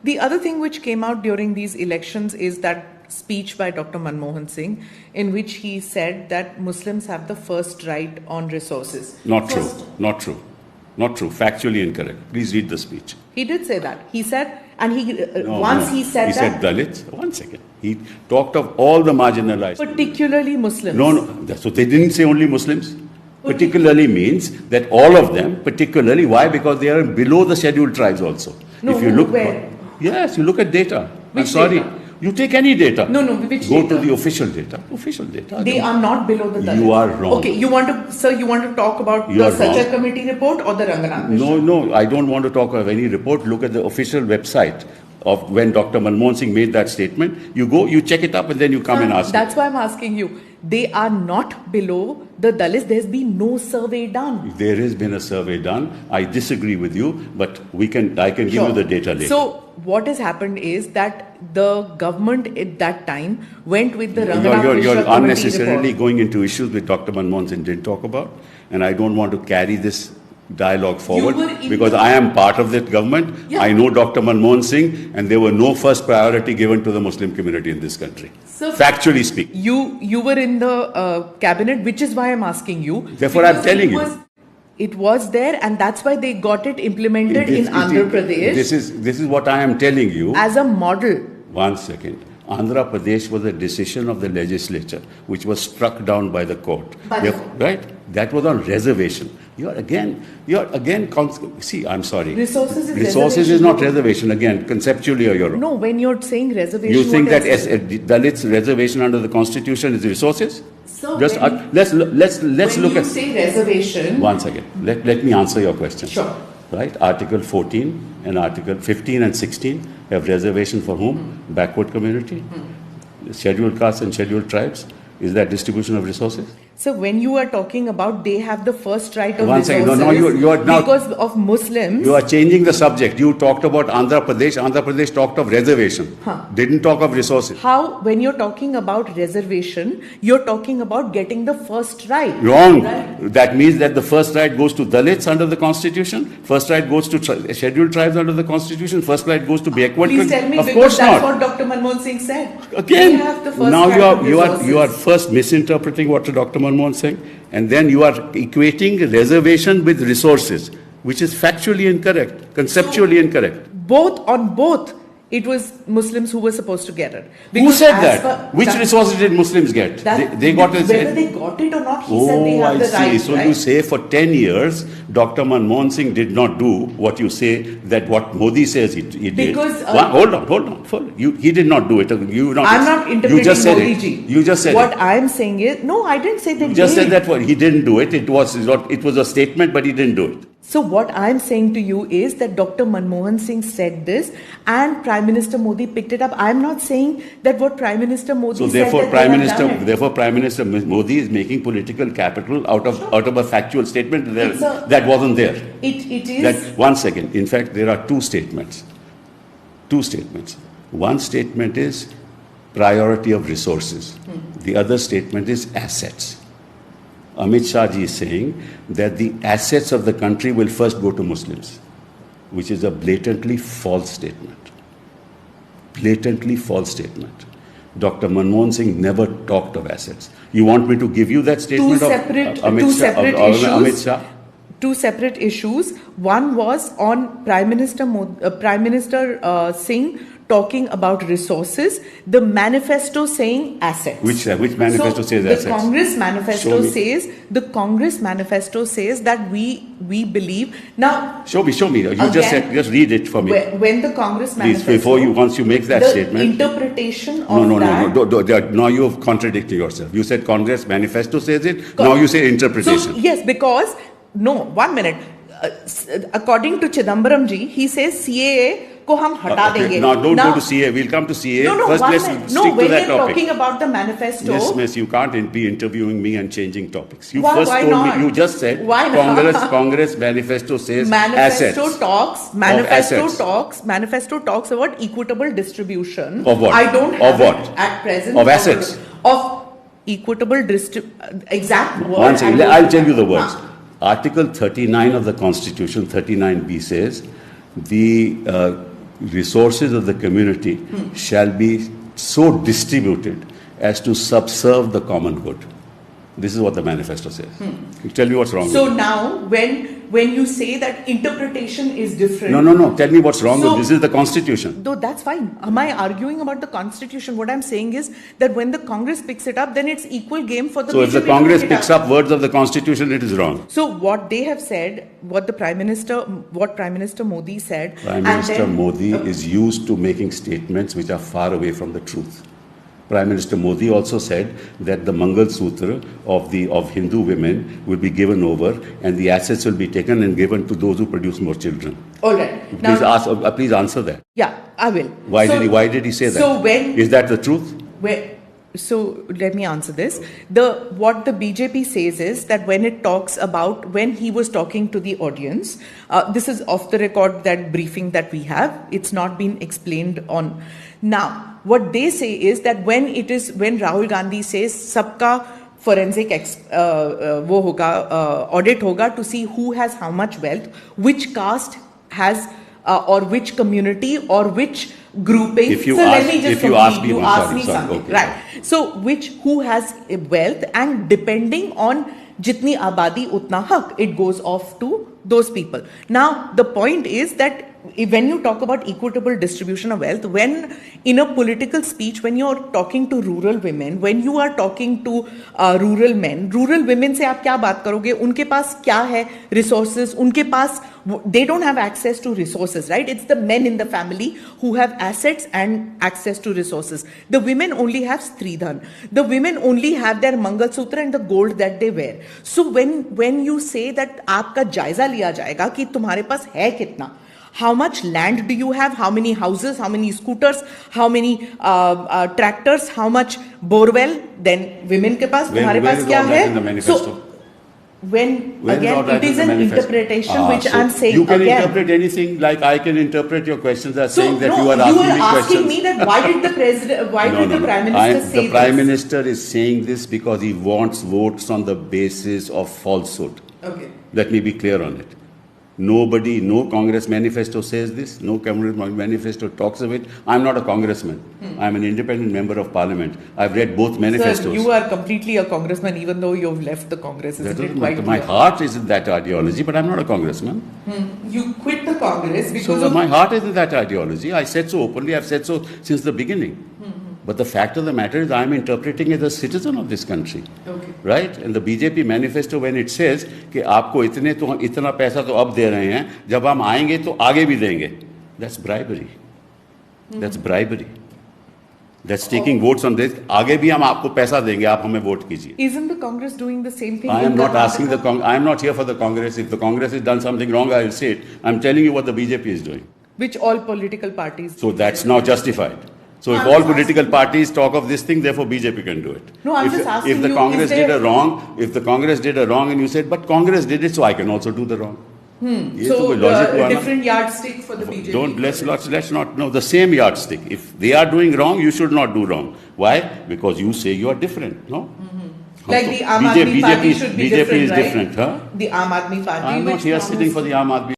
The other thing which came out during these elections is that speech by Dr. Manmohan Singh, in which he said that Muslims have the first right on resources. Not true. Not true. Not true. Factually incorrect. Please read the speech. He did say that. He said, and he he said he said Dalits. One second. He talked of all the marginalized. Particularly Muslims. No. So they didn't say only Muslims. Particularly means that all of them, particularly, why? Because they are below the scheduled tribes also. No, if you look, where? Yes, you look at data. Which I'm sorry. data? You take any data. No, which Go data? to the official data. Official data. They are not below the Dalits. You are wrong. Okay, you want to talk about the Sajja Committee report or the Ranganath Mission? No, I don't want to talk of any report. Look at the official website of when Dr. Manmohan Singh made that statement. You go, you check it up, and then you come and ask. That's why I'm asking you. They are not below the Dalits. There's been no survey done. There has been a survey done. I disagree with you, but I can give you the data later. So what has happened is that the government at that time went with the Ranganath Mission You're committee unnecessarily report. going into issues which Dr. Manmohan Singh didn't talk about, and I don't want to carry this dialogue forward because I am part of that government. Yeah. I know Dr. Manmohan Singh, and there were no first priority given to the Muslim community in this country. So factually speaking. You were in the cabinet, which is why I'm asking you. Therefore, I'm telling you. It was there, and that's why they got it implemented in Andhra Pradesh. This is what I am telling you. As a model. 1 second. Andhra Pradesh was a decision of the legislature, which was struck down by the court. Right? That was on reservation. You're again. See, I'm sorry. Resources is not reservation. Again, conceptually, you're wrong. No, when you're saying reservation, you think that Dalits reservation under the Constitution is resources? So just let's look at. When you say reservation. 1 second. Let me answer your question. Sure. Right? Article 14 and Article 15 and 16 have reservation for whom? Backward community, scheduled castes and scheduled tribes. Is that distribution of resources? So when you are talking about they have the first right of 1 resources, second. No, you are now, because of Muslims. You are changing the subject. You talked about Andhra Pradesh. Andhra Pradesh talked of reservation. Didn't talk of resources. How, when you're talking about reservation, you're talking about getting the first right. Wrong. Right? That means that the first right goes to Dalits under the Constitution. First right goes to scheduled tribes under the Constitution. First right goes to backward. Please tell me, of because course that's not. what Dr. Manmohan Singh said. Again, now right you are first misinterpreting what Dr. Manmohan Singh, and then you are equating reservation with resources, which is factually incorrect, conceptually incorrect. Both, it was Muslims who were supposed to get it. Who said that? Which resources did Muslims get? They got it. Whether they got it or not, he said they have the right. So you say for 10 years, Dr. Manmohan Singh did not do what you say that what Modi says he did. Because hold on. He did not do it. I'm not interpreting you just said Modi it. ji. You just said what it. I'm saying is, no, I didn't say that. You just said that he didn't do it. It was a statement, but he didn't do it. So what I'm saying to you is that Dr. Manmohan Singh said this and Prime Minister Modi picked it up. I'm not saying that what Prime Minister Modi said. Therefore, Prime Minister Modi is making political capital out of a factual statement that wasn't there. It is. 1 second. In fact, there are two statements. One statement is priority of resources. The other statement is assets. Amit Shah ji is saying that the assets of the country will first go to Muslims, which is a blatantly false statement. Dr. Manmohan Singh never talked of assets. You want me to give you that statement Two Amit Shah? Two separate issues. One was on Prime Minister Singh talking about resources, the manifesto saying assets. Which manifesto says assets? The Congress manifesto says that we believe. Now, show me. You again, just read it for me. When the Congress manifesto, once you make that statement, interpretation of that. No. Now you have contradicted yourself. You said Congress manifesto says it. Now you say interpretation. So, yes, because 1 minute. According to Chidambaram ji, he says CAA को हम हटा देंगे. Now don't go to CA. We'll come to CA. First, let's stick to that topic. When you're talking about the manifesto. Yes, miss, you can't be interviewing me and changing topics. You why not? You just said Congress manifesto says manifesto assets. Manifesto talks about equitable distribution. Of what? I don't have of what? It at present. Of assets. Of equitable exact word. One second, I'll tell you the words. Article 39 of the Constitution, 39B says, the resources of the community shall be so distributed as to subserve the common good. This is what the manifesto says. Tell me what's wrong So with it. now, when you say that interpretation is different, No. Tell me what's wrong with this. This is the Constitution. though that's fine. Am I arguing about the Constitution? What I'm saying is that when the Congress picks it up, then it's equal game for the So if the BJP to Congress pick it picks up words of the Constitution, it is wrong. So what they have said, what Prime Minister Modi said, Prime and Minister then- Modi is used to making statements which are far away from the truth. Prime Minister Modi also said that the Mangal Sutra of Hindu women will be given over and the assets will be taken and given to those who produce more children. All right. Please answer that. Yeah, I will. Why did he say that? So when Is that the truth? So let me answer this. What the BJP says is that when he was talking to the audience, this is off the record, that briefing that we have, it's not been explained on. Now, what they say is that when Rahul Gandhi says sabka forensic audit hoga to see who has how much wealth, which caste has or which community or which grouping. Let me just complete. You asked me something, okay. right? So who has wealth, and depending on jitni abadi utna hak, it goes off to those people. Now the point is that when you talk about equitable distribution of wealth, when in a political speech, when you're talking to rural women, when you are talking to rural men, rural women से आप क्या बात करोगे? उनके पास क्या है resources? उनके पास, they don't have access to resources, right? It's the men in the family who have assets and access to resources. The women only have Stridhan. The women only have their Mangal Sutra and the gold that they wear. So when you say that आपका जायजा लिया जाएगा कि तुम्हारे पास है कितना, how much land do you have, how many houses, how many scooters, how many tractors, how much borewell, then women के पास, तुम्हारे पास क्या है? So when again it is an interpretation which I'm saying you can again. interpret anything, like I can interpret your questions as So saying that no, you are asking me questions. me that why did the president, why did the prime minister say The prime this? minister is saying this because he wants votes on the basis of falsehood. Okay. Let me be clear on it. Nobody, no Congress manifesto says this, no Congress manifesto talks of it. I'm not a congressman. I'm an independent member of parliament. I've read both manifestos. Sir, you are completely a congressman even though you've left the Congress. Isn't it quite My clear? heart is in that ideology, but I'm not a congressman. You quit the Congress because So of... my heart is in that ideology. I said so openly. I've said so since the beginning. But the fact of the matter is I'm interpreting as a citizen of this country. Okay. Right? And the BJP manifesto, when it says कि आपको इतना पैसा तो अब दे रहे हैं, जब हम आएंगे तो आगे भी देंगे. That's bribery. That's bribery. That's taking votes on this. आगे भी हम आपको पैसा देंगे, आप हमें वोट कीजिए. Isn't the Congress doing the same thing? I am in not Karnataka? asking the Congress. I am not here for the Congress. If the Congress has done something wrong, I will say it. I'm telling you what the BJP is doing. Which all political parties. So that's now justified. So if I'm all just political asking. parties talk of this thing, therefore BJP can do it. No, I'm just asking If the you, Congress is there- did a wrong, if the Congress did a wrong and you said, but Congress did it, so I can also do the wrong. ये तो So कोई logic हुआ ना? different yardstick for the BJP. Let's not know the same yardstick. If they are doing wrong, you should not do wrong. Why? Because you say you are different. No. Like the Aam Aadmi Party should be BJP different, is right? different, huh? The Aam Aadmi Party. I'm not which here promised- sitting for the Aam Aadmi